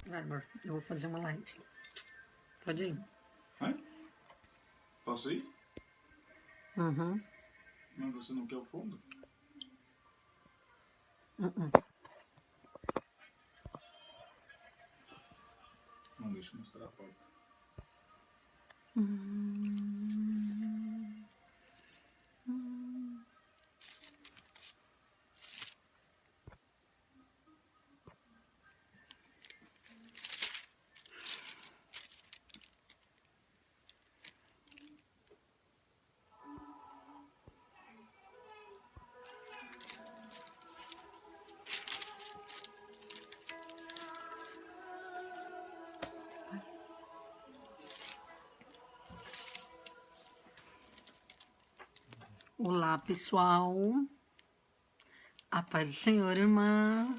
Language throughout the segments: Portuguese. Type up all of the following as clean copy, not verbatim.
Vai, amor, eu vou fazer uma live. Pode ir. Vai? Posso ir? Uhum. Mas você não quer o fundo? Não, deixa eu mostrar a porta. Olá, pessoal. A paz do Senhor, irmã.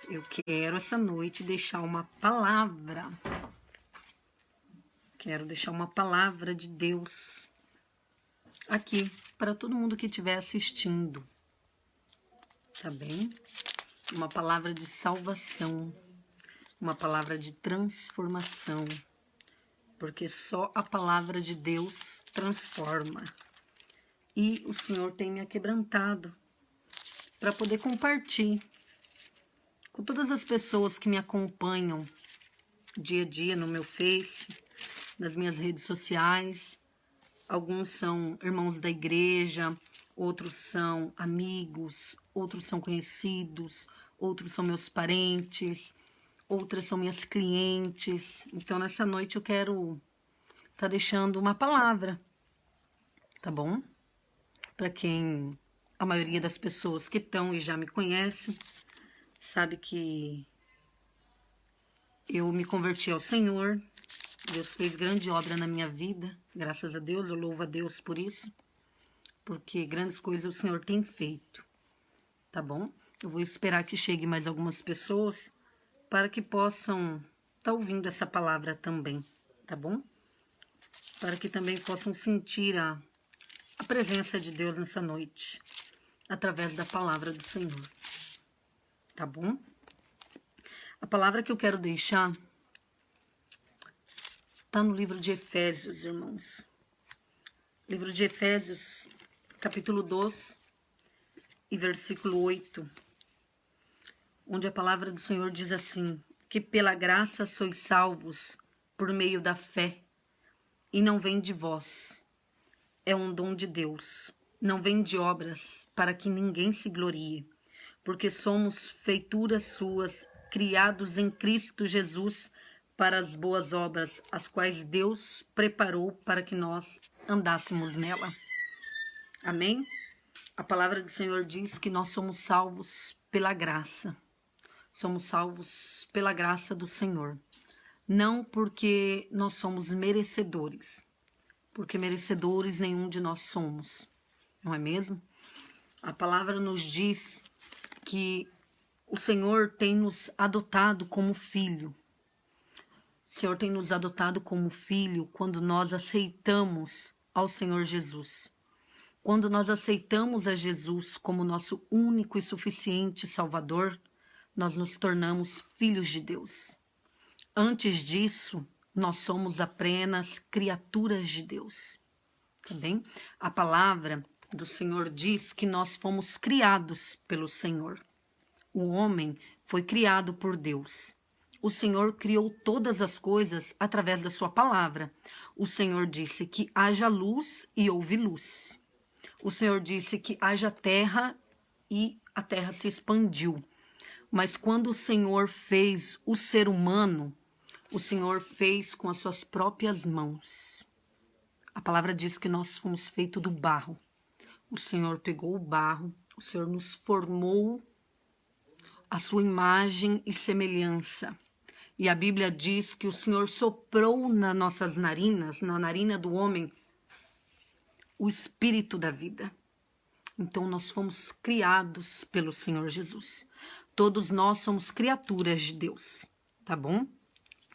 Eu quero essa noite deixar uma palavra. Quero deixar uma palavra de Deus aqui para todo mundo que estiver assistindo. Tá bem? Uma palavra de salvação, uma palavra de transformação, porque só a palavra de Deus transforma. E o Senhor tem me aquebrantado para poder compartilhar com todas as pessoas que me acompanham dia a dia no meu Face, nas minhas redes sociais. Alguns são irmãos da igreja, outros são amigos, outros são conhecidos, outros são meus parentes, outras são minhas clientes. Então, nessa noite eu quero estar deixando uma palavra, tá bom? Para quem, a maioria das pessoas que estão e já me conhecem, sabe que eu me converti ao Senhor. Deus fez grande obra na minha vida, graças a Deus, eu louvo a Deus por isso, porque grandes coisas o Senhor tem feito, tá bom? Eu vou esperar que chegue mais algumas pessoas para que possam estar ouvindo essa palavra também, tá bom? Para que também possam sentir a presença de Deus nessa noite, através da palavra do Senhor, tá bom? A palavra que eu quero deixar está no livro de Efésios, irmãos. Livro de Efésios, capítulo 2 e versículo 8, onde a palavra do Senhor diz assim, que pela graça sois salvos por meio da fé, e não vem de vós, é um dom de Deus, não vem de obras, para que ninguém se glorie, porque somos feituras suas, criados em Cristo Jesus, para as boas obras, as quais Deus preparou para que nós andássemos nela. Amém? A palavra do Senhor diz que nós somos salvos pela graça. Somos salvos pela graça do Senhor. Não porque nós somos merecedores, porque merecedores nenhum de nós somos, não é mesmo? A palavra nos diz que o Senhor tem nos adotado como filho. O Senhor tem nos adotado como filho quando nós aceitamos ao Senhor Jesus. Quando nós aceitamos a Jesus como nosso único e suficiente Salvador, nós nos tornamos filhos de Deus. Antes disso, nós somos apenas criaturas de Deus. Tá bem? A palavra do Senhor diz que nós fomos criados pelo Senhor. O homem foi criado por Deus. O Senhor criou todas as coisas através da sua palavra. O Senhor disse que haja luz e houve luz. O Senhor disse que haja terra e a terra se expandiu. Mas quando o Senhor fez o ser humano, o Senhor fez com as suas próprias mãos. A palavra diz que nós fomos feitos do barro. O Senhor pegou o barro, o Senhor nos formou a sua imagem e semelhança. E a Bíblia diz que o Senhor soprou nas nossas narinas, na narina do homem, o espírito da vida. Então nós fomos criados pelo Senhor Jesus. Todos nós somos criaturas de Deus, tá bom?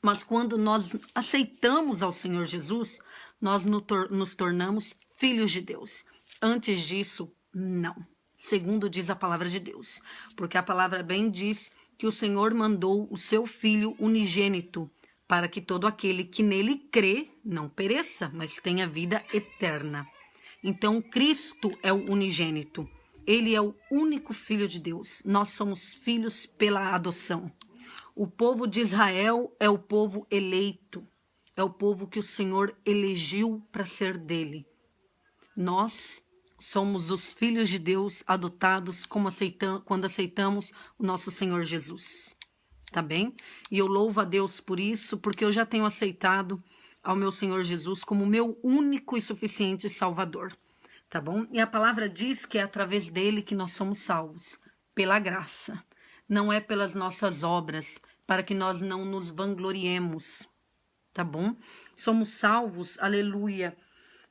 Mas quando nós aceitamos ao Senhor Jesus, nós nos tornamos filhos de Deus. Antes disso, não. Segundo diz a palavra de Deus. Porque a palavra bem diz que o Senhor mandou o seu Filho unigênito, para que todo aquele que nele crê não pereça, mas tenha vida eterna. Então, Cristo é o unigênito. Ele é o único Filho de Deus. Nós somos filhos pela adoção. O povo de Israel é o povo eleito. É o povo que o Senhor elegeu para ser dele. Nós somos os filhos de Deus adotados quando aceitamos o nosso Senhor Jesus. Tá bem? E eu louvo a Deus por isso, porque eu já tenho aceitado ao meu Senhor Jesus como meu único e suficiente Salvador. Tá bom? E a palavra diz que é através dele que nós somos salvos, pela graça. Não é pelas nossas obras, para que nós não nos vangloriemos. Tá bom? Somos salvos, aleluia,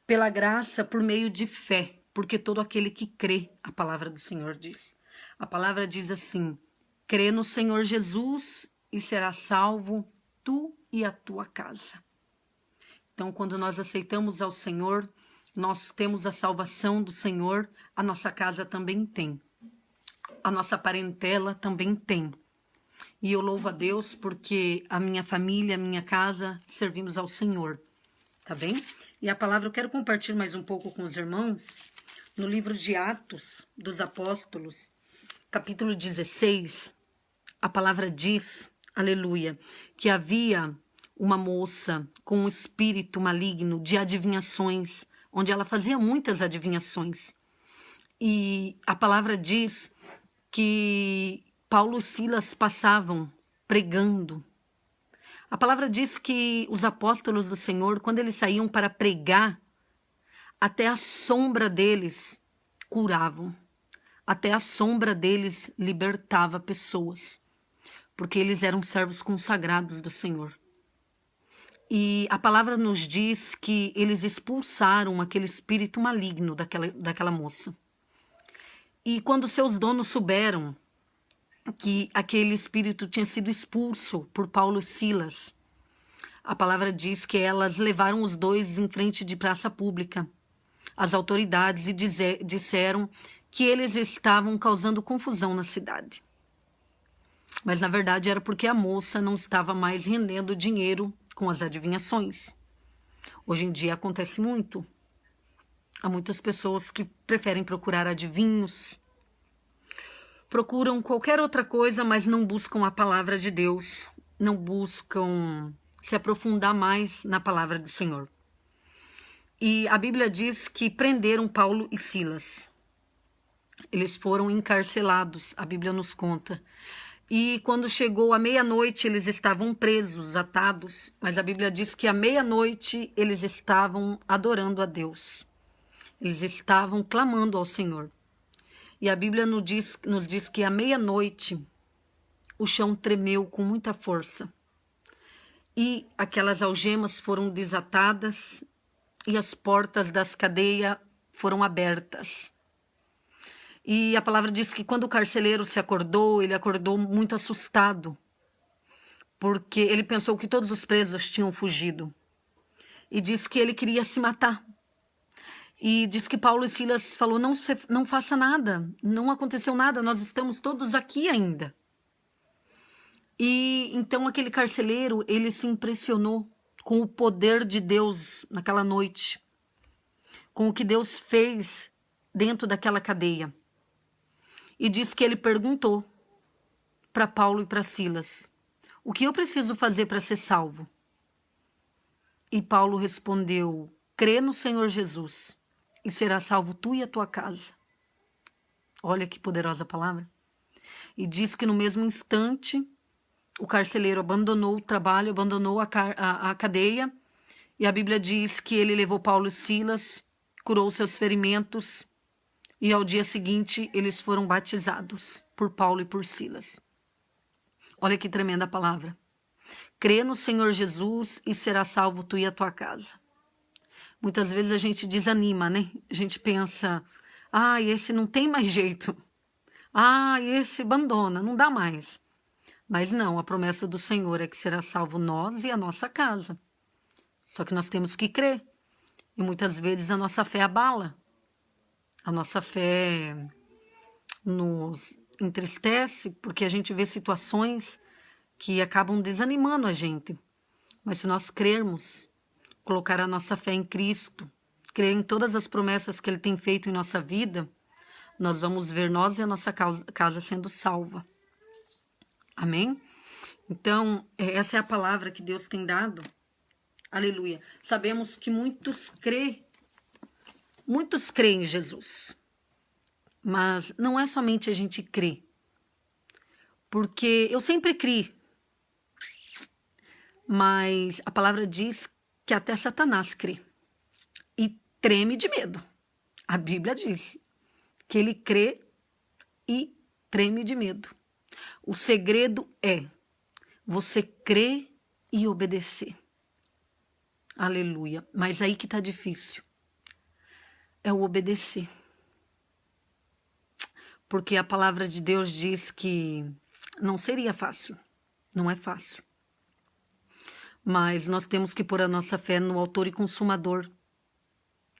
pela graça, por meio de fé, porque todo aquele que crê, a palavra do Senhor diz. A palavra diz assim: crê no Senhor Jesus e serás salvo, tu e a tua casa. Então, quando nós aceitamos ao Senhor, nós temos a salvação do Senhor, a nossa casa também tem. A nossa parentela também tem. E eu louvo a Deus porque a minha família, a minha casa, servimos ao Senhor. Tá bem? E a palavra eu quero compartilhar mais um pouco com os irmãos. No livro de Atos dos Apóstolos, capítulo 16, a palavra diz, aleluia, que havia uma moça com um espírito maligno de adivinhações, onde ela fazia muitas adivinhações. E a palavra diz que Paulo e Silas passavam pregando. A palavra diz que os apóstolos do Senhor, quando eles saíam para pregar, até a sombra deles curavam. Até a sombra deles libertava pessoas. Porque eles eram servos consagrados do Senhor. E a palavra nos diz que eles expulsaram aquele espírito maligno daquela moça. E quando seus donos souberam que aquele espírito tinha sido expulso por Paulo e Silas, a palavra diz que elas levaram os dois em frente de praça pública, as autoridades, e disseram que eles estavam causando confusão na cidade. Mas na verdade era porque a moça não estava mais rendendo dinheiro com as adivinhações. Hoje em dia acontece muito. Há muitas pessoas que preferem procurar adivinhos, procuram qualquer outra coisa, mas não buscam a palavra de Deus, não buscam se aprofundar mais na palavra do Senhor. E a Bíblia diz que prenderam Paulo e Silas. Eles foram encarcelados, a Bíblia nos conta. E quando chegou a meia-noite, eles estavam presos, atados, mas a Bíblia diz que à meia-noite eles estavam adorando a Deus. Eles estavam clamando ao Senhor. E a Bíblia nos diz que à meia-noite o chão tremeu com muita força. E aquelas algemas foram desatadas e as portas das cadeias foram abertas. E a palavra diz que quando o carcereiro se acordou, ele acordou muito assustado, porque ele pensou que todos os presos tinham fugido. E diz que ele queria se matar. E diz que Paulo e Silas falou, não faça nada, não aconteceu nada, nós estamos todos aqui ainda. E então aquele carcereiro, ele se impressionou com o poder de Deus naquela noite, com o que Deus fez dentro daquela cadeia. E diz que ele perguntou para Paulo e para Silas, o que eu preciso fazer para ser salvo? E Paulo respondeu, crê no Senhor Jesus e será salvo tu e a tua casa. Olha que poderosa palavra. E diz que no mesmo instante o carcereiro abandonou o trabalho, abandonou a cadeia, e a Bíblia diz que ele levou Paulo e Silas, curou seus ferimentos, e ao dia seguinte eles foram batizados por Paulo e por Silas. Olha que tremenda palavra. Crê no Senhor Jesus e será salvo tu e a tua casa. Muitas vezes a gente desanima, né? A gente pensa, esse não tem mais jeito. Esse abandona, não dá mais. Mas não, a promessa do Senhor é que será salvo nós e a nossa casa. Só que nós temos que crer. E muitas vezes a nossa fé abala. A nossa fé nos entristece, porque a gente vê situações que acabam desanimando a gente. Mas se nós crermos, colocar a nossa fé em Cristo, crer em todas as promessas que Ele tem feito em nossa vida, nós vamos ver nós e a nossa casa sendo salva. Amém? Então, essa é a palavra que Deus tem dado. Aleluia. Sabemos que muitos creem em Jesus. Mas não é somente a gente crer. Porque eu sempre criei. Mas a palavra diz que até Satanás crê. E treme de medo. A Bíblia diz que ele crê e treme de medo. O segredo é você crer e obedecer. Aleluia. Mas aí que tá difícil. É o obedecer. Porque a palavra de Deus diz que não seria fácil. Não é fácil. Mas nós temos que pôr a nossa fé no autor e consumador,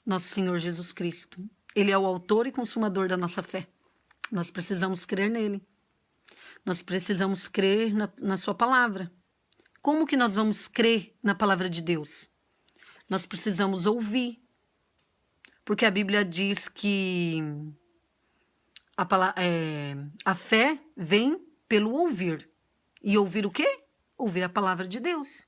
nosso Senhor Jesus Cristo. Ele é o autor e consumador da nossa fé. Nós precisamos crer nele. Nós precisamos crer na sua palavra. Como que nós vamos crer na palavra de Deus? Nós precisamos ouvir. Porque a Bíblia diz que a fé vem pelo ouvir. E ouvir o quê? Ouvir a palavra de Deus.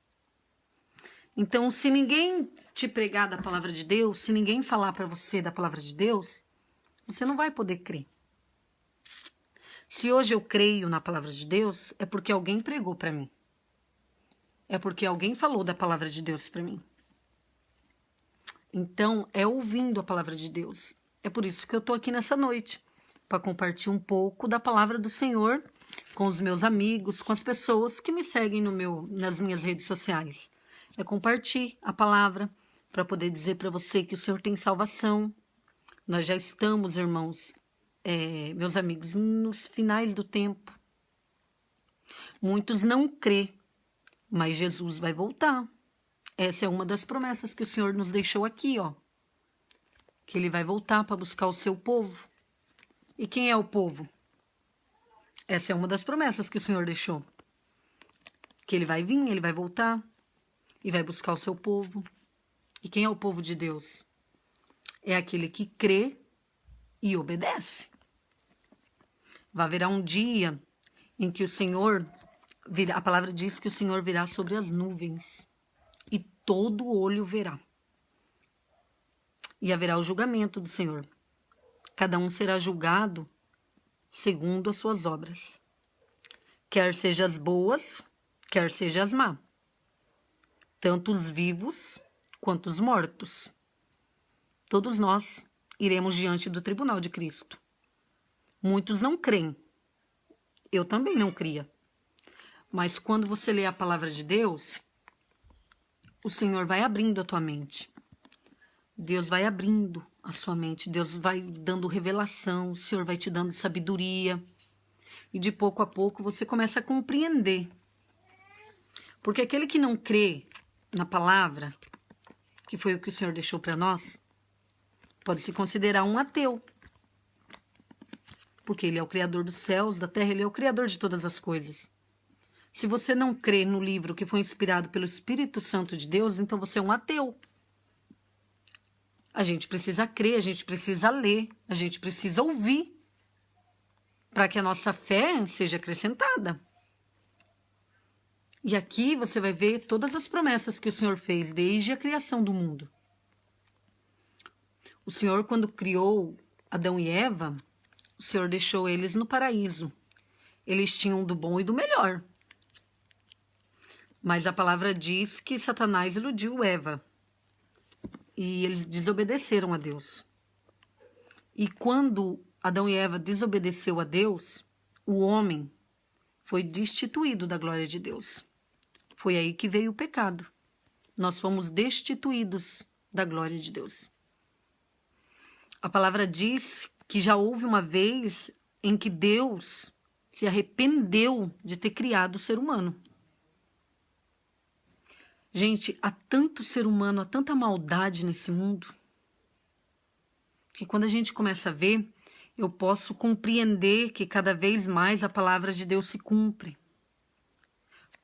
Então, se ninguém te pregar da palavra de Deus, se ninguém falar para você da palavra de Deus, você não vai poder crer. Se hoje eu creio na palavra de Deus, é porque alguém pregou para mim. É porque alguém falou da palavra de Deus para mim. Então, é ouvindo a palavra de Deus. É por isso que eu estou aqui nessa noite, para compartilhar um pouco da palavra do Senhor com os meus amigos, com as pessoas que me seguem nas minhas redes sociais. É compartilhar a palavra para poder dizer para você que o Senhor tem salvação. Nós já estamos, irmãos, meus amigos, nos finais do tempo. Muitos não crê, mas Jesus vai voltar. Essa é uma das promessas que o Senhor nos deixou aqui, ó. Que Ele vai voltar para buscar o seu povo. E quem é o povo? Essa é uma das promessas que o Senhor deixou. Que Ele vai vir, Ele vai voltar e vai buscar o seu povo. E quem é o povo de Deus? É aquele que crê e obedece. Vai haverá um dia em que o Senhor virá, a palavra diz que o Senhor virá sobre as nuvens e todo olho verá. E haverá o julgamento do Senhor. Cada um será julgado segundo as suas obras. Quer sejam as boas, quer sejam as más. Tanto os vivos quanto os mortos. Todos nós iremos diante do tribunal de Cristo. Muitos não creem. Eu também não cria. Mas quando você lê a palavra de Deus, o Senhor vai abrindo a tua mente. Deus vai abrindo a sua mente. Deus vai dando revelação. O Senhor vai te dando sabedoria. E de pouco a pouco você começa a compreender. Porque aquele que não crê na palavra, que foi o que o Senhor deixou para nós, pode se considerar um ateu. Porque Ele é o Criador dos céus, da terra, Ele é o Criador de todas as coisas. Se você não crê no livro que foi inspirado pelo Espírito Santo de Deus, então você é um ateu. A gente precisa crer, a gente precisa ler, a gente precisa ouvir, para que a nossa fé seja acrescentada. E aqui você vai ver todas as promessas que o Senhor fez desde a criação do mundo. O Senhor, quando criou Adão e Eva, o Senhor deixou eles no paraíso. Eles tinham do bom e do melhor. Mas a palavra diz que Satanás iludiu Eva. E eles desobedeceram a Deus. E quando Adão e Eva desobedeceu a Deus, o homem foi destituído da glória de Deus. Foi aí que veio o pecado. Nós fomos destituídos da glória de Deus. A palavra diz que já houve uma vez em que Deus se arrependeu de ter criado o ser humano. Gente, há tanto ser humano, há tanta maldade nesse mundo, que quando a gente começa a ver, eu posso compreender que cada vez mais a palavra de Deus se cumpre.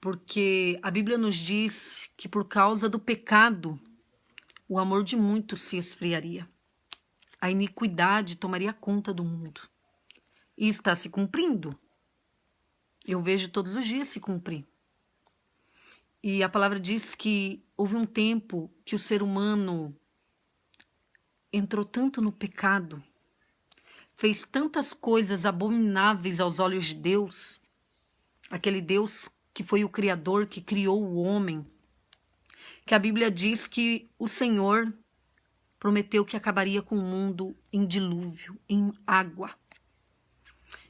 Porque a Bíblia nos diz que por causa do pecado, o amor de muitos se esfriaria. A iniquidade tomaria conta do mundo. E está se cumprindo. Eu vejo todos os dias se cumprir. E a palavra diz que houve um tempo que o ser humano entrou tanto no pecado, fez tantas coisas abomináveis aos olhos de Deus, aquele Deus que foi o Criador, que criou o homem, que a Bíblia diz que o Senhor prometeu que acabaria com o mundo em dilúvio, em água.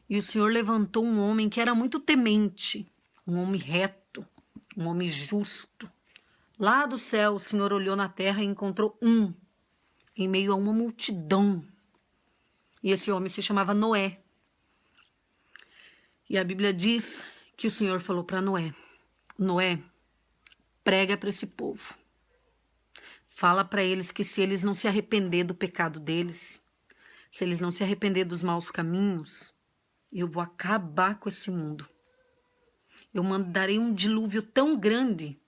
E o Senhor levantou um homem que era muito temente, um homem reto, um homem justo. Lá do céu, o Senhor olhou na terra e encontrou um, em meio a uma multidão. E esse homem se chamava Noé. E a Bíblia diz que o Senhor falou para Noé: Noé, prega para esse povo. Fala para eles que se eles não se arrepender do pecado deles, se eles não se arrepender dos maus caminhos, eu vou acabar com esse mundo. Eu mandarei um dilúvio tão grande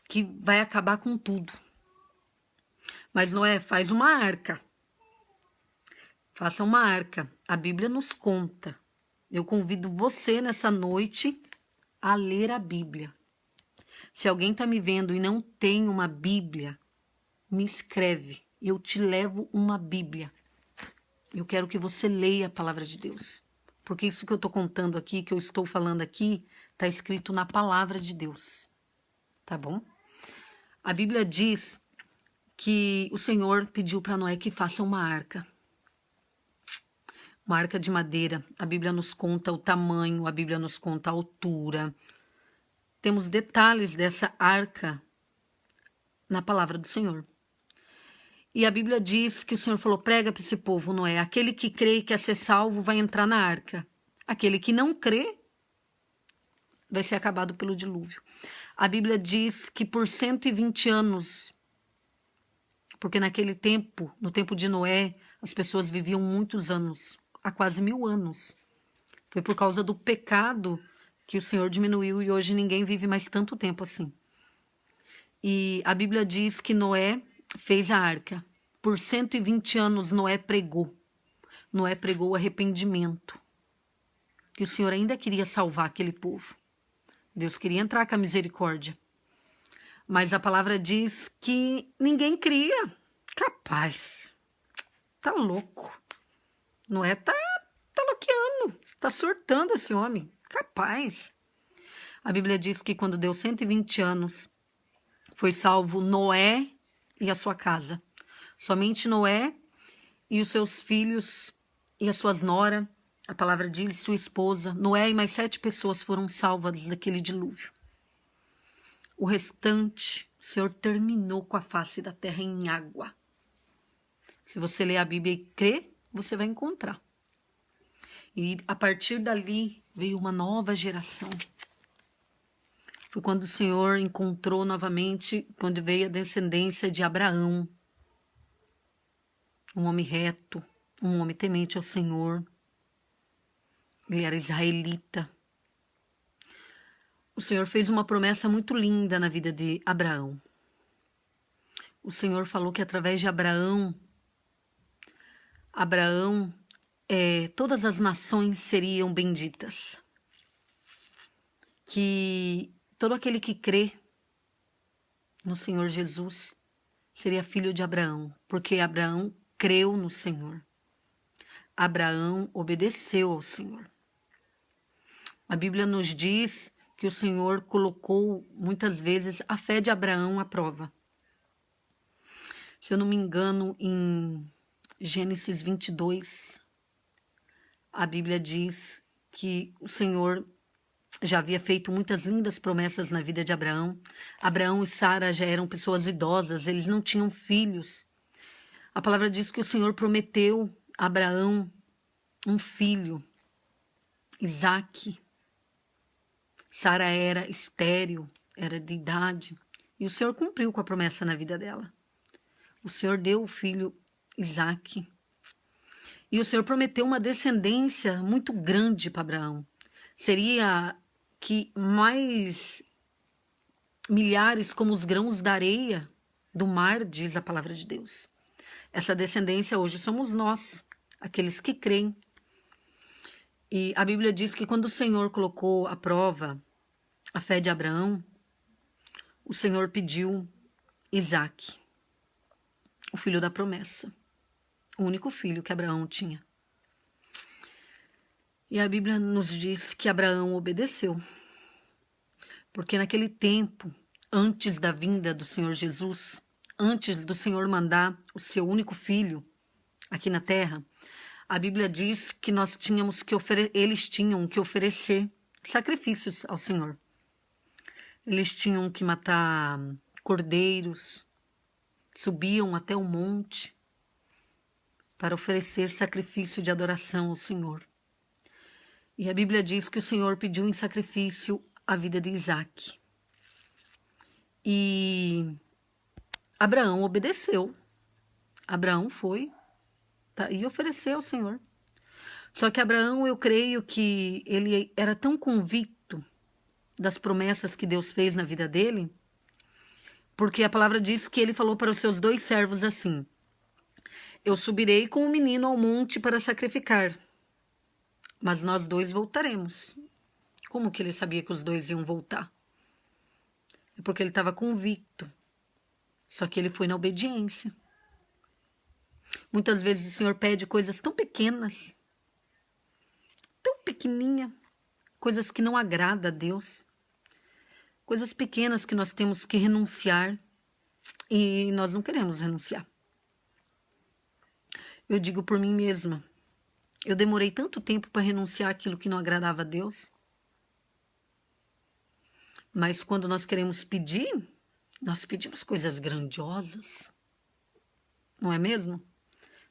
que vai acabar com tudo. Mas Noé, faz uma arca. Faça uma arca. A Bíblia nos conta. Eu convido você nessa noite a ler a Bíblia. Se alguém está me vendo e não tem uma Bíblia, me escreve. Eu te levo uma Bíblia. Eu quero que você leia a palavra de Deus. Porque isso que eu estou contando aqui, que eu estou falando aqui, está escrito na palavra de Deus. Tá bom? A Bíblia diz que o Senhor pediu para Noé que faça uma arca. Uma arca de madeira. A Bíblia nos conta o tamanho, a Bíblia nos conta a altura. Temos detalhes dessa arca na palavra do Senhor. E a Bíblia diz que o Senhor falou: prega para esse povo, Noé. Aquele que crê e quer ser salvo vai entrar na arca. Aquele que não crê vai ser acabado pelo dilúvio. A Bíblia diz que por 120 anos, porque naquele tempo, no tempo de Noé, as pessoas viviam muitos anos, há quase 1000 anos. Foi por causa do pecado que o Senhor diminuiu e hoje ninguém vive mais tanto tempo assim. E a Bíblia diz que Noé fez a arca. Por 120 anos Noé pregou. Noé pregou o arrependimento. Que o Senhor ainda queria salvar aquele povo. Deus queria entrar com a misericórdia. Mas a palavra diz que ninguém cria. Capaz. Tá louco. Noé tá loqueando. Tá surtando esse homem. Capaz. A Bíblia diz que quando deu 120 anos, foi salvo Noé e a sua casa. Somente Noé e os seus filhos e as suas noras, a palavra diz, sua esposa. Noé e mais 7 pessoas foram salvas daquele dilúvio. O restante, o Senhor terminou com a face da terra em água. Se você ler a Bíblia e crer, você vai encontrar. E a partir dali veio uma nova geração. Foi quando o Senhor encontrou novamente, quando veio a descendência de Abraão. Um homem reto, um homem temente ao Senhor. Ele era israelita. O Senhor fez uma promessa muito linda na vida de Abraão. O Senhor falou que através de Abraão, todas as nações seriam benditas. Que todo aquele que crê no Senhor Jesus seria filho de Abraão, porque Abraão creu no Senhor. Abraão obedeceu ao Senhor. A Bíblia nos diz que o Senhor colocou muitas vezes a fé de Abraão à prova. Se eu não me engano, em Gênesis 22, a Bíblia diz que o Senhor já havia feito muitas lindas promessas na vida de Abraão. Abraão e Sara já eram pessoas idosas, eles não tinham filhos. A palavra diz que o Senhor prometeu a Abraão um filho, Isaque. Sara era estéril, era de idade, e o Senhor cumpriu com a promessa na vida dela. O Senhor deu o filho Isaque. E o Senhor prometeu uma descendência muito grande para Abraão. Seria que mais milhares como os grãos da areia do mar, diz a palavra de Deus. Essa descendência hoje somos nós, aqueles que creem. E a Bíblia diz que quando o Senhor colocou à prova a fé de Abraão, o Senhor pediu Isaque, o filho da promessa, o único filho que Abraão tinha. E a Bíblia nos diz que Abraão obedeceu, porque naquele tempo, antes da vinda do Senhor Jesus, antes do Senhor mandar o seu único filho aqui na terra, a Bíblia diz que eles tinham que oferecer sacrifícios ao Senhor. Eles tinham que matar cordeiros, subiam até o monte para oferecer sacrifício de adoração ao Senhor. E a Bíblia diz que o Senhor pediu em sacrifício a vida de Isaque. E Abraão obedeceu. Abraão foi e ofereceu ao Senhor. Só que Abraão, eu creio que ele era tão convicto das promessas que Deus fez na vida dele, porque a palavra diz que ele falou para os seus 2 servos assim: eu subirei com o menino ao monte para sacrificar, mas nós 2 voltaremos. Como que ele sabia que os 2 iam voltar? É porque ele estava convicto. Só que ele foi na obediência. Muitas vezes o Senhor pede coisas tão pequenas, tão pequenininha, coisas que não agradam a Deus, coisas pequenas que nós temos que renunciar e nós não queremos renunciar. Eu digo por mim mesma, eu demorei tanto tempo para renunciar àquilo que não agradava a Deus, mas quando nós queremos pedir, nós pedimos coisas grandiosas, não é mesmo?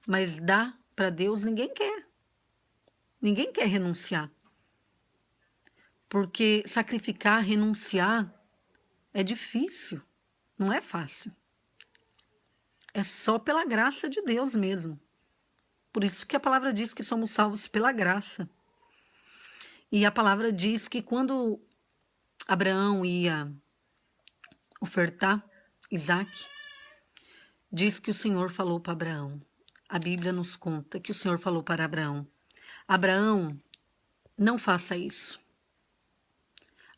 Mas dar para Deus ninguém quer. Ninguém quer renunciar. Porque sacrificar, renunciar é difícil, não é fácil. É só pela graça de Deus mesmo. Por isso que a palavra diz que somos salvos pela graça. E a palavra diz que quando Abraão ia ofertar Isaque, diz que o Senhor falou para Abraão. A Bíblia nos conta que o Senhor falou para Abraão: Abraão, não faça isso.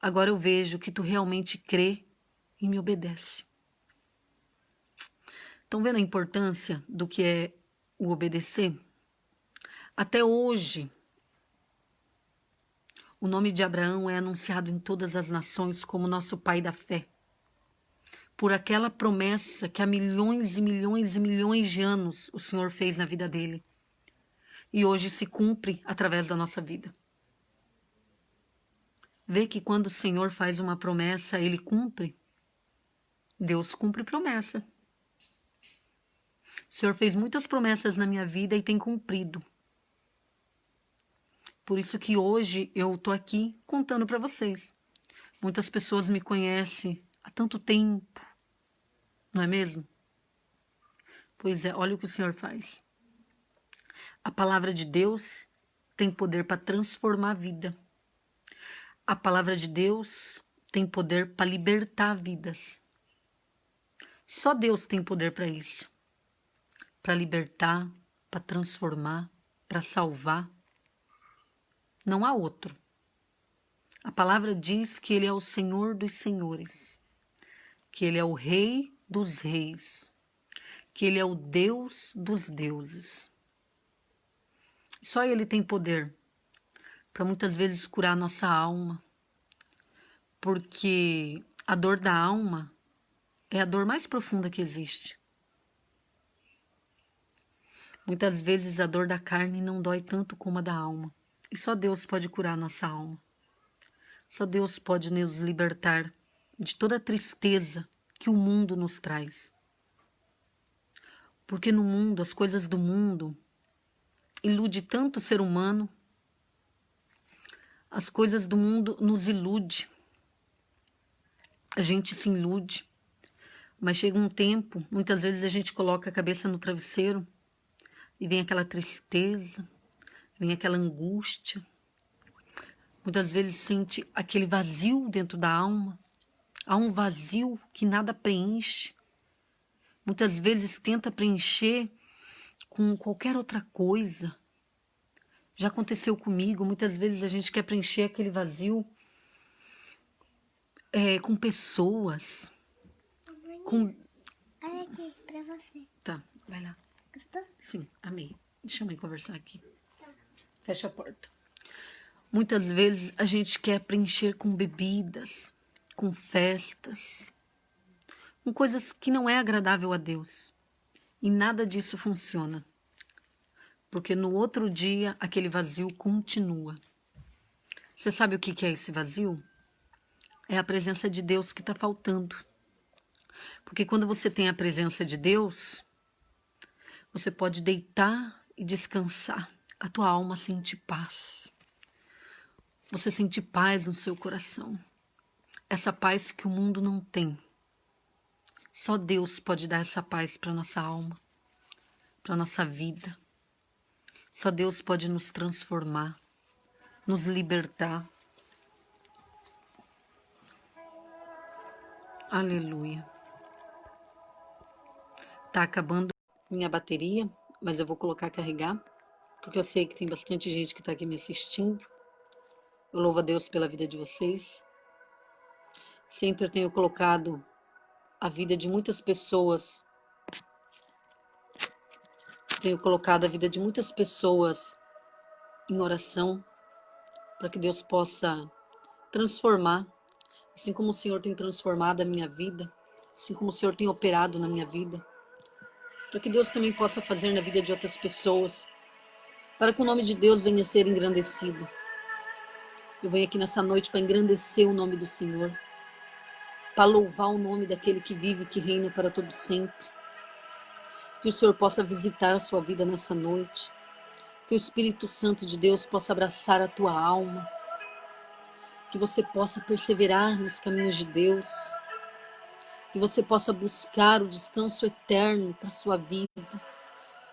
Agora eu vejo que tu realmente crê e me obedece. Estão vendo a importância do que é o obedecer? Até hoje, o nome de Abraão é anunciado em todas as nações como nosso pai da fé, por aquela promessa que há milhões e milhões e milhões de anos o Senhor fez na vida dele. E hoje se cumpre através da nossa vida. Vê que quando o Senhor faz uma promessa, Ele cumpre. Deus cumpre promessa. O Senhor fez muitas promessas na minha vida e tem cumprido. Por isso que hoje eu estou aqui contando para vocês. Muitas pessoas me conhecem há tanto tempo, não é mesmo? Pois é, olha o que o Senhor faz. A palavra de Deus tem poder para transformar a vida. A palavra de Deus tem poder para libertar vidas. Só Deus tem poder para isso. Para libertar, para transformar, para salvar. Não há outro. A palavra diz que Ele é o Senhor dos senhores, que Ele é o Rei dos reis, que Ele é o Deus dos deuses. Só Ele tem poder para muitas vezes curar a nossa alma, porque a dor da alma é a dor mais profunda que existe. Muitas vezes a dor da carne não dói tanto como a da alma, e só Deus pode curar a nossa alma. Só Deus pode nos libertar de toda a tristeza que o mundo nos traz. Porque no mundo, as coisas do mundo ilude tanto o ser humano. As coisas do mundo nos iludem. A gente se ilude. Mas chega um tempo, muitas vezes a gente coloca a cabeça no travesseiro e vem aquela tristeza, vem aquela angústia. Muitas vezes sente aquele vazio dentro da alma. Há um vazio que nada preenche. Muitas vezes tenta preencher com qualquer outra coisa. Já aconteceu comigo, muitas vezes a gente quer preencher aquele vazio com pessoas. Com... Olha aqui, pra você. Tá, vai lá. Gostou? Sim, amei. Deixa a mãe conversar aqui. Fecha a porta. Muitas vezes a gente quer preencher com bebidas, com festas, com coisas que não é agradável a Deus. E nada disso funciona. Porque no outro dia aquele vazio continua. Você sabe o que é esse vazio? É a presença de Deus que está faltando. Porque quando você tem a presença de Deus, você pode deitar e descansar. A tua alma sente paz. Você sente paz no seu coração. Essa paz que o mundo não tem. Só Deus pode dar essa paz para nossa alma, para nossa vida. Só Deus pode nos transformar, nos libertar. Aleluia. Tá acabando minha bateria, mas eu vou colocar a carregar, porque eu sei que tem bastante gente que está aqui me assistindo. Eu louvo a Deus pela vida de vocês. Sempre eu tenho colocado a vida de muitas pessoas. Tenho colocado a vida de muitas pessoas em oração, para que Deus possa transformar, assim como o Senhor tem transformado a minha vida, assim como o Senhor tem operado na minha vida, para que Deus também possa fazer na vida de outras pessoas, para que o nome de Deus venha a ser engrandecido. Eu venho aqui nessa noite para engrandecer o nome do Senhor, para louvar o nome daquele que vive e que reina para todo sempre. Que o Senhor possa visitar a sua vida nessa noite, que o Espírito Santo de Deus possa abraçar a tua alma, que você possa perseverar nos caminhos de Deus, que você possa buscar o descanso eterno para a sua vida,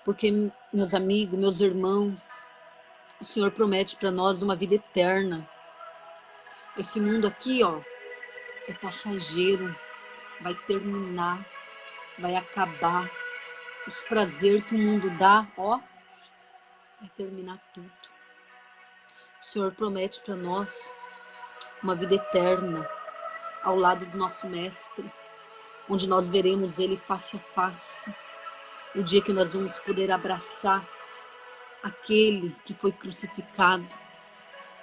porque, meus amigos, meus irmãos, o Senhor promete para nós uma vida eterna. Esse mundo aqui, ó, é passageiro, vai terminar, vai acabar. Os prazeres que o mundo dá, ó, vai terminar tudo. O Senhor promete para nós uma vida eterna ao lado do nosso Mestre, onde nós veremos Ele face a face. O dia que nós vamos poder abraçar aquele que foi crucificado,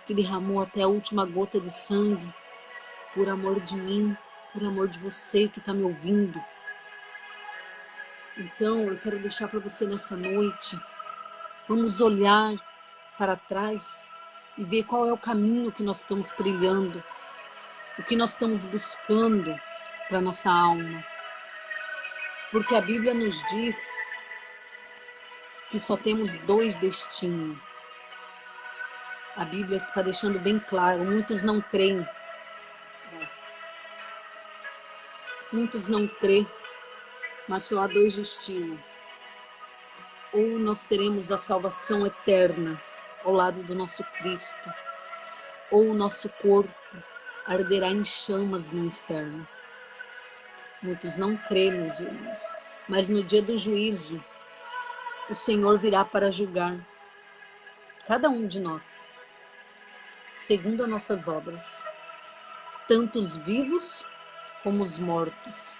que derramou até a última gota de sangue por amor de mim, por amor de você que está me ouvindo. Então, eu quero deixar para você nessa noite, vamos olhar para trás e ver qual é o caminho que nós estamos trilhando, o que nós estamos buscando para nossa alma. Porque a Bíblia nos diz que só temos dois destinos. A Bíblia está deixando bem claro, muitos não creem. Muitos não creem, mas só há dois destinos. Ou nós teremos a salvação eterna ao lado do nosso Cristo, ou o nosso corpo arderá em chamas no inferno. Muitos não creem, meus irmãos, mas no dia do juízo, o Senhor virá para julgar cada um de nós, segundo as nossas obras, tanto os vivos como os mortos.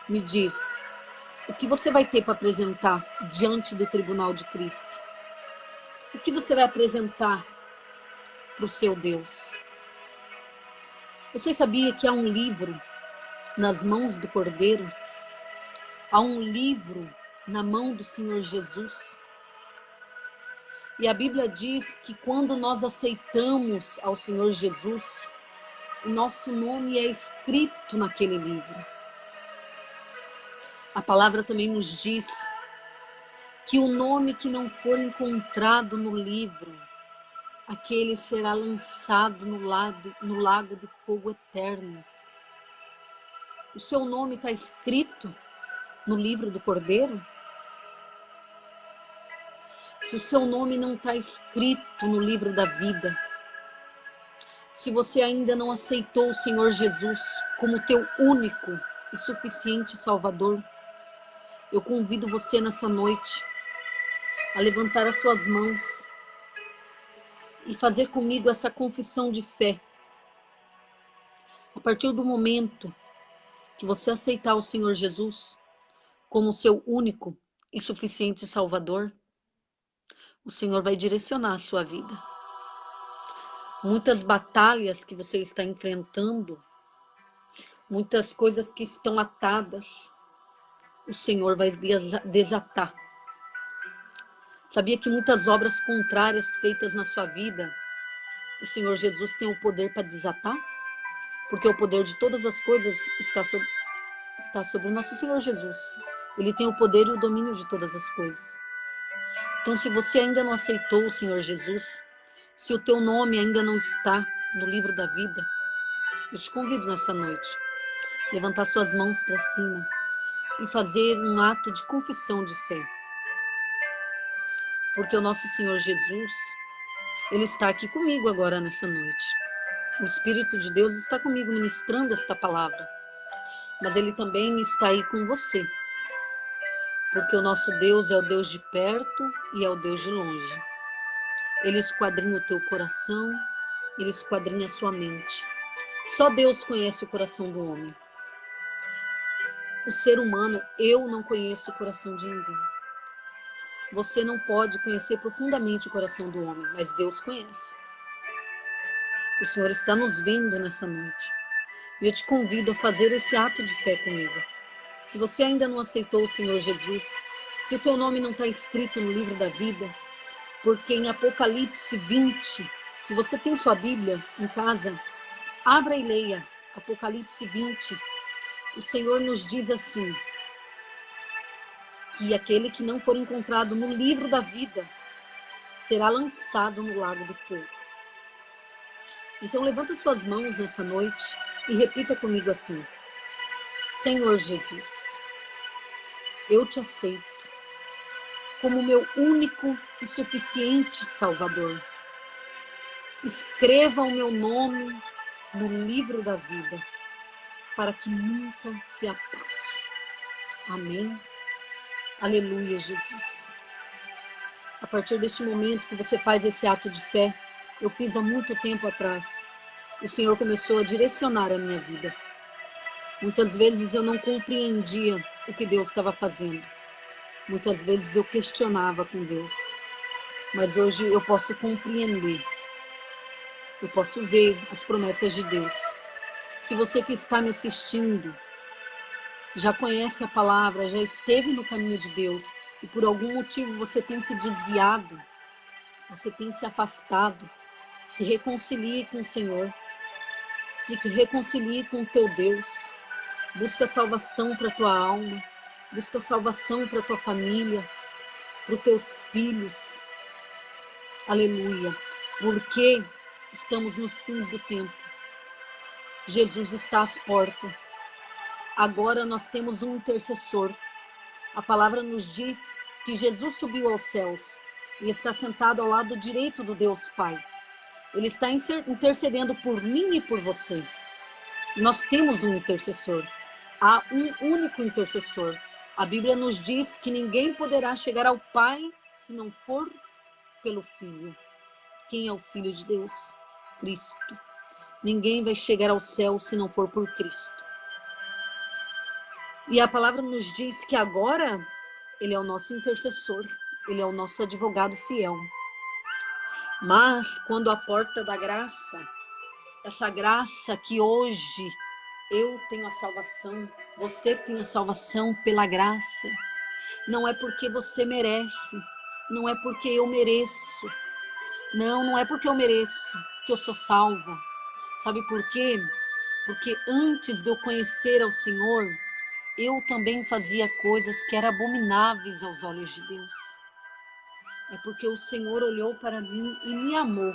Me diz, o que você vai ter para apresentar diante do tribunal de Cristo? O que você vai apresentar para o seu Deus? Você sabia que há um livro nas mãos do Cordeiro? Há um livro na mão do Senhor Jesus? E a Bíblia diz que quando nós aceitamos ao Senhor Jesus, o nosso nome é escrito naquele livro. A palavra também nos diz que o nome que não for encontrado no livro, aquele será lançado no lago de fogo eterno. O seu nome está escrito no livro do Cordeiro? se o seu nome não está escrito no livro da vida, se você ainda não aceitou o Senhor Jesus como teu único e suficiente Salvador, eu convido você nessa noite a levantar as suas mãos e fazer comigo essa confissão de fé. A partir do momento que você aceitar o Senhor Jesus como seu único e suficiente Salvador, o Senhor vai direcionar a sua vida. Muitas batalhas que você está enfrentando, muitas coisas que estão atadas, o Senhor vai desatar. Sabia que muitas obras contrárias feitas na sua vida, o Senhor Jesus tem o poder para desatar? Porque o poder de todas as coisas está sobre o nosso Senhor Jesus. Ele tem o poder e o domínio de todas as coisas. Então, se você ainda não aceitou o Senhor Jesus, se o teu nome ainda não está no livro da vida, eu te convido nessa noite a levantar suas mãos para cima e fazer um ato de confissão de fé. Porque o nosso Senhor Jesus, Ele está aqui comigo agora nessa noite. O Espírito de Deus está comigo ministrando esta palavra. Mas Ele também está aí com você. Porque o nosso Deus é o Deus de perto e é o Deus de longe. Ele esquadrinha o teu coração, Ele esquadrinha a sua mente. Só Deus conhece o coração do homem. O ser humano, eu não conheço o coração de ninguém. Você não pode conhecer profundamente o coração do homem, mas Deus conhece. O Senhor está nos vendo nessa noite. E eu te convido a fazer esse ato de fé comigo. Se você ainda não aceitou o Senhor Jesus, se o teu nome não está escrito no livro da vida, porque em Apocalipse 20, se você tem sua Bíblia em casa, abra e leia Apocalipse 20. O Senhor nos diz assim, que aquele que não for encontrado no livro da vida será lançado no lago do fogo. Então levanta suas mãos nessa noite e repita comigo assim: Senhor Jesus, eu te aceito como meu único e suficiente Salvador. Escreva o meu nome no livro da vida, para que nunca se apague. Amém? Aleluia, Jesus. A partir deste momento que você faz esse ato de fé, eu fiz há muito tempo atrás, o Senhor começou a direcionar a minha vida. Muitas vezes eu não compreendia o que Deus estava fazendo. Muitas vezes eu questionava com Deus. Mas hoje eu posso compreender. Eu posso ver as promessas de Deus. Se você que está me assistindo já conhece a palavra, já esteve no caminho de Deus e por algum motivo você tem se desviado, você tem se afastado, se reconcilie com o Senhor, se reconcilie com o teu Deus, busca salvação para a tua alma, busca salvação para a tua família, para os teus filhos. Aleluia, porque estamos nos fins do tempo. Jesus está às portas. Agora nós temos um intercessor. A palavra nos diz que Jesus subiu aos céus e está sentado ao lado direito do Deus Pai. Ele está intercedendo por mim e por você. Nós temos um intercessor. Há um único intercessor. A Bíblia nos diz que ninguém poderá chegar ao Pai se não for pelo Filho. Quem é o Filho de Deus? Cristo. Ninguém vai chegar ao céu se não for por Cristo. E a palavra nos diz que agora Ele é o nosso intercessor, Ele é o nosso advogado fiel. Mas quando a porta da graça, essa graça que hoje eu tenho a salvação, você tem a salvação pela graça, não é porque você merece, não é porque eu mereço, não é porque eu mereço que eu sou salva. Sabe por quê? Porque antes de eu conhecer ao Senhor, eu também fazia coisas que eram abomináveis aos olhos de Deus. É porque o Senhor olhou para mim e me amou.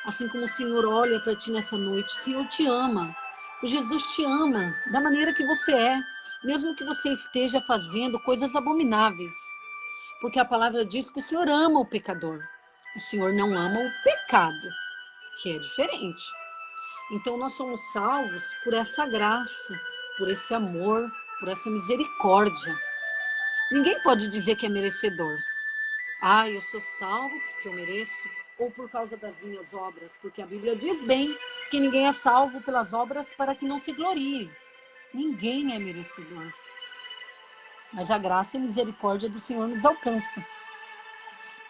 Assim como o Senhor olha para ti nessa noite, o Senhor te ama. O Jesus te ama da maneira que você é, mesmo que você esteja fazendo coisas abomináveis. Porque a palavra diz que o Senhor ama o pecador. O Senhor não ama o pecado, que é diferente. Então nós somos salvos por essa graça, por esse amor, por essa misericórdia. Ninguém pode dizer que é merecedor. Ah, eu sou salvo porque eu mereço, ou por causa das minhas obras, porque a Bíblia diz bem que ninguém é salvo pelas obras para que não se glorie. Ninguém é merecedor. Mas a graça e a misericórdia do Senhor nos alcança.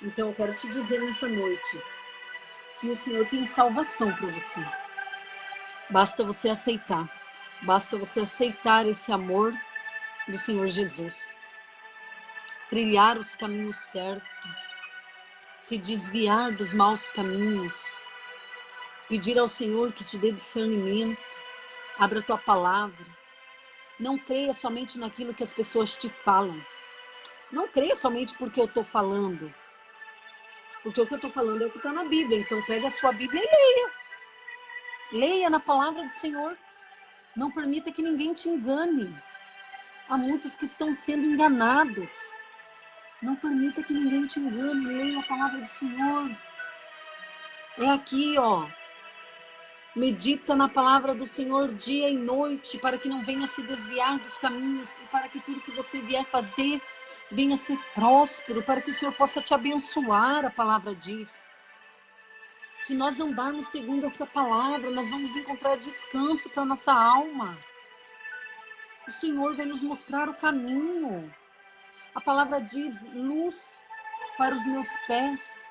Então eu quero te dizer nessa noite que o Senhor tem salvação para você. Basta você aceitar. Basta você aceitar esse amor do Senhor Jesus. Trilhar os caminhos certos. Se desviar dos maus caminhos. Pedir ao Senhor que te dê discernimento. Abra a tua palavra. Não creia somente naquilo que as pessoas te falam. Não creia somente porque eu estou falando. Porque o que eu estou falando é o que está na Bíblia. Então pega a sua Bíblia e leia. Leia na palavra do Senhor. Não permita que ninguém te engane. Há muitos que estão sendo enganados. Não permita que ninguém te engane. Leia a palavra do Senhor. É aqui, ó. Medita na palavra do Senhor dia e noite, para que não venha se desviar dos caminhos, e para que tudo que você vier fazer venha ser próspero, para que o Senhor possa te abençoar, a palavra diz. Se nós andarmos segundo essa palavra, nós vamos encontrar descanso para nossa alma. O Senhor vai nos mostrar o caminho. A palavra diz, luz para os meus pés,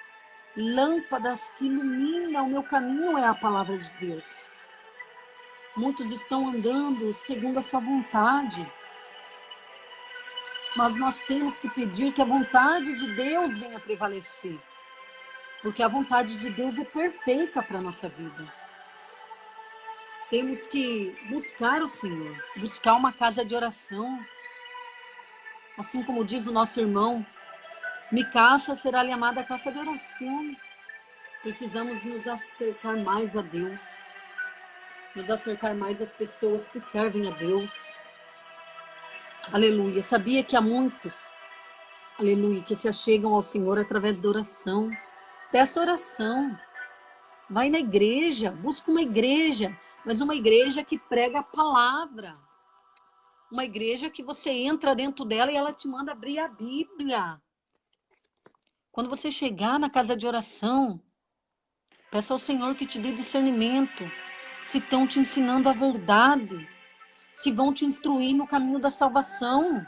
lâmpadas que iluminam o meu caminho é a palavra de Deus. Muitos estão andando segundo a sua vontade. Mas nós temos que pedir que a vontade de Deus venha prevalecer. Porque a vontade de Deus é perfeita para a nossa vida. Temos que buscar o Senhor, buscar uma casa de oração. Assim como diz o nosso irmão, Micaça será-lhe amada casa de oração. Precisamos nos acercar mais a Deus. Nos acercar mais às pessoas que servem a Deus. Aleluia. Sabia que há muitos, aleluia, que se achegam ao Senhor através da oração. Peça oração. Vai na igreja, busca uma igreja, mas uma igreja que prega a palavra. Uma igreja que você entra dentro dela e ela te manda abrir a Bíblia. Quando você chegar na casa de oração, peça ao Senhor que te dê discernimento. Se estão te ensinando a verdade, se vão te instruir no caminho da salvação.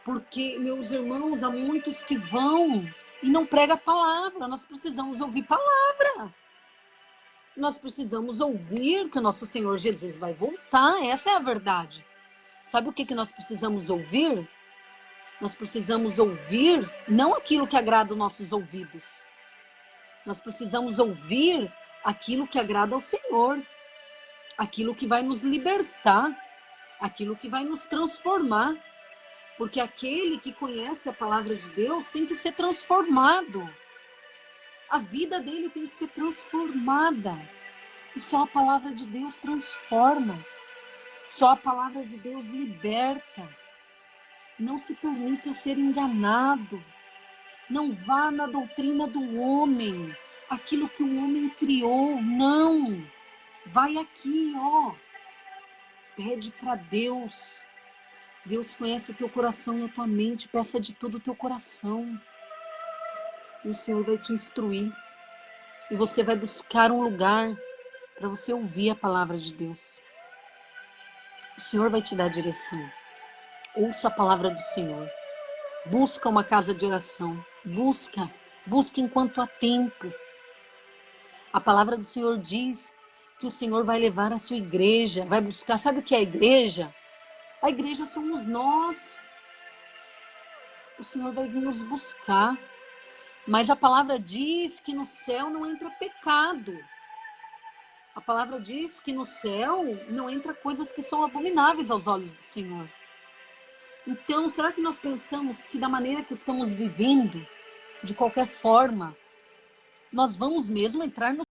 Porque, meus irmãos, há muitos que vão e não pregam a palavra. Nós precisamos ouvir palavra. Nós precisamos ouvir que o nosso Senhor Jesus vai voltar. Essa é a verdade. Sabe o que nós precisamos ouvir? Nós precisamos ouvir não aquilo que agrada os nossos ouvidos. Nós precisamos ouvir aquilo que agrada ao Senhor. Aquilo que vai nos libertar. Aquilo que vai nos transformar. Porque aquele que conhece a palavra de Deus tem que ser transformado. A vida dele tem que ser transformada. E só a palavra de Deus transforma. Só a palavra de Deus liberta. Não se permita ser enganado. Não vá na doutrina do homem. Aquilo que o homem criou. Não. Vai aqui, ó. Pede para Deus. Deus conhece o teu coração e a tua mente. Peça de todo o teu coração. E o Senhor vai te instruir. E você vai buscar um lugar para você ouvir a palavra de Deus. O Senhor vai te dar direção. Ouça a palavra do Senhor. Busca uma casa de oração. Busca enquanto há tempo. A palavra do Senhor diz que o Senhor vai levar a sua igreja. Vai buscar. Sabe o que é a igreja? A igreja somos nós. O Senhor vai vir nos buscar. Mas a palavra diz que no céu não entra pecado. A palavra diz que no céu não entra coisas que são abomináveis aos olhos do Senhor. Então, será que nós pensamos que da maneira que estamos vivendo, de qualquer forma, nós vamos mesmo entrar no